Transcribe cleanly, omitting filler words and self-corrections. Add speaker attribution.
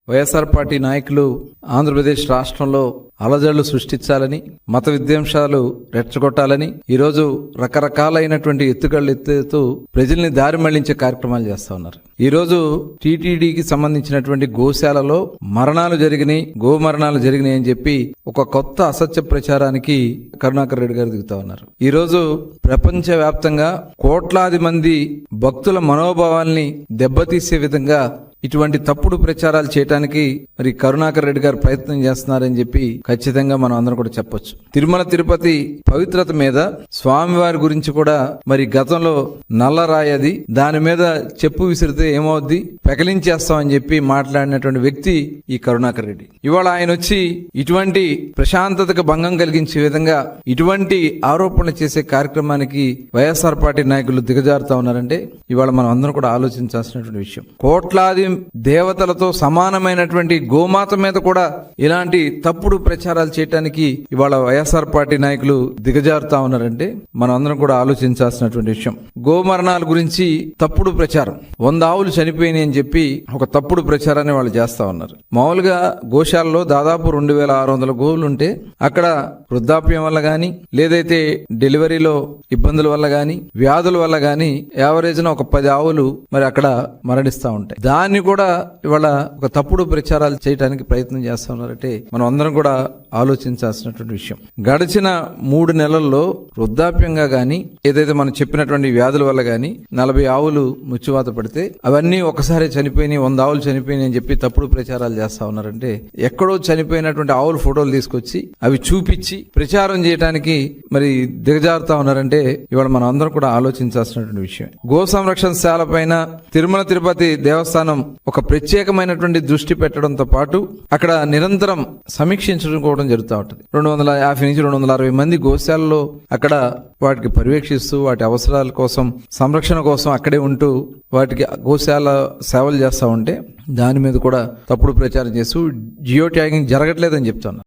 Speaker 1: YSR party నాయకులు ఆంధ్రప్రదేశ్ రాష్ట్రంలో అలజడులు సృష్టించాలని, మత విద్వేషాలు రెచ్చగొట్టాలని ఈరోజు రకరకాలైనటువంటి ఎత్తుగళ్ళు ఎత్తుతూ ప్రజల్ని దారి మళ్లించే కార్యక్రమాలు చేస్తా ఉన్నారు. ఈరోజు టీటీడీకి సంబంధించినటువంటి గోశాలలో మరణాలు జరిగినాయి, గోమరణాలు జరిగినాయి అని చెప్పి ఒక కొత్త అసత్య ప్రచారానికి కరుణాకర్ రెడ్డి గారు దిగుతా ఉన్నారు. ఈరోజు ప్రపంచ వ్యాప్తంగా కోట్లాది మంది భక్తుల మనోభావాల్ని దెబ్బతీసే విధంగా ఇటువంటి తప్పుడు ప్రచారాలు చేయడానికి మరి కరుణాకర్ రెడ్డి గారు ప్రయత్నం చేస్తున్నారని చెప్పి ఖచ్చితంగా మనం అందరం కూడా చెప్పొచ్చు. తిరుమల తిరుపతి పవిత్రత మీద, స్వామివారి గురించి కూడా మరి గతంలో నల్లరాయది, దాని మీద చెప్పు విసిరితే ఏమవుద్ది, పెకలించేస్తామని చెప్పి మాట్లాడినటువంటి వ్యక్తి ఈ కరుణాకర్ రెడ్డి. ఇవాళ ఆయన వచ్చి ఇటువంటి ప్రశాంతతకు భంగం కలిగించే విధంగా ఇటువంటి ఆరోపణలు చేసే కార్యక్రమానికి వైఎస్ఆర్ పార్టీ నాయకులు దిగజారుతా ఉన్నారంటే ఇవాళ మనం అందరం కూడా ఆలోచించాల్సినటువంటి విషయం. కోట్లాది దేవతలతో సమానమైనటువంటి గోమాత మీద కూడా ఇలాంటి తప్పుడు ప్రచారాలు చేయడానికి ఇవాళ వైఎస్ఆర్ పార్టీ నాయకులు దిగజారుతా ఉన్నారంటే మనం అందరం కూడా ఆలోచించాల్సినటువంటి విషయం. గోమరణాల గురించి తప్పుడు ప్రచారం, 100 ఆవులు చనిపోయినాయి అని చెప్పి ఒక తప్పుడు ప్రచారాన్ని వాళ్ళు చేస్తా ఉన్నారు. మామూలుగా గోశాలలో దాదాపు 2600 గోవులు ఉంటే అక్కడ వృద్ధాప్యం వల్ల గాని, లేదైతే డెలివరీలో ఇబ్బందుల వల్ల గాని, వ్యాధుల వల్ల గాని యావరేజ్న ఒక 10 ఆవులు మరి అక్కడ మరణిస్తా ఉంటాయి. దాన్ని కూడా ఇవాళ ఒక తప్పుడు ప్రచారాలు చేయడానికి ప్రయత్నం చేస్తా ఉన్నారంటే మనం అందరం కూడా ఆలోచించాల్సినటువంటి విషయం. గడిచిన 3 నెలల్లో వృద్ధాప్యంగా గాని, ఏదైతే మనం చెప్పినటువంటి వ్యాధుల వల్ల గాని 40 ఆవులు మృత్యువాత పడితే అవన్నీ ఒకసారి చనిపోయినాయి, 100 ఆవులు చనిపోయినాయి అని చెప్పి తప్పుడు ప్రచారాలు చేస్తా ఉన్నారంటే ఎక్కడో చనిపోయినటువంటి ఆవుల ఫోటోలు తీసుకొచ్చి అవి చూపించి ప్రచారం చేయడానికి మరి దిగజారుతా ఉన్నారంటే ఇవాళ మనం అందరం కూడా ఆలోచించాల్సినటువంటి విషయం. గో సంరక్షణ శాల పైన తిరుమల తిరుపతి దేవస్థానం ఒక ప్రత్యేకమైనటువంటి దృష్టి పెట్టడంతో పాటు అక్కడ నిరంతరం సమీక్షించుకోవడం జరుగుతూ ఉంటుంది. 250 నుంచి 260 మంది గోశాలలో అక్కడ వాటికి పర్యవేక్షిస్తూ వాటి అవసరాల కోసం, సంరక్షణ కోసం అక్కడే ఉంటూ వాటికి గోశాల సేవలు చేస్తూ ఉంటే దాని మీద కూడా తప్పుడు ప్రచారం చేస్తూ జియో ట్యాగింగ్ జరగట్లేదని చెప్తున్నారు.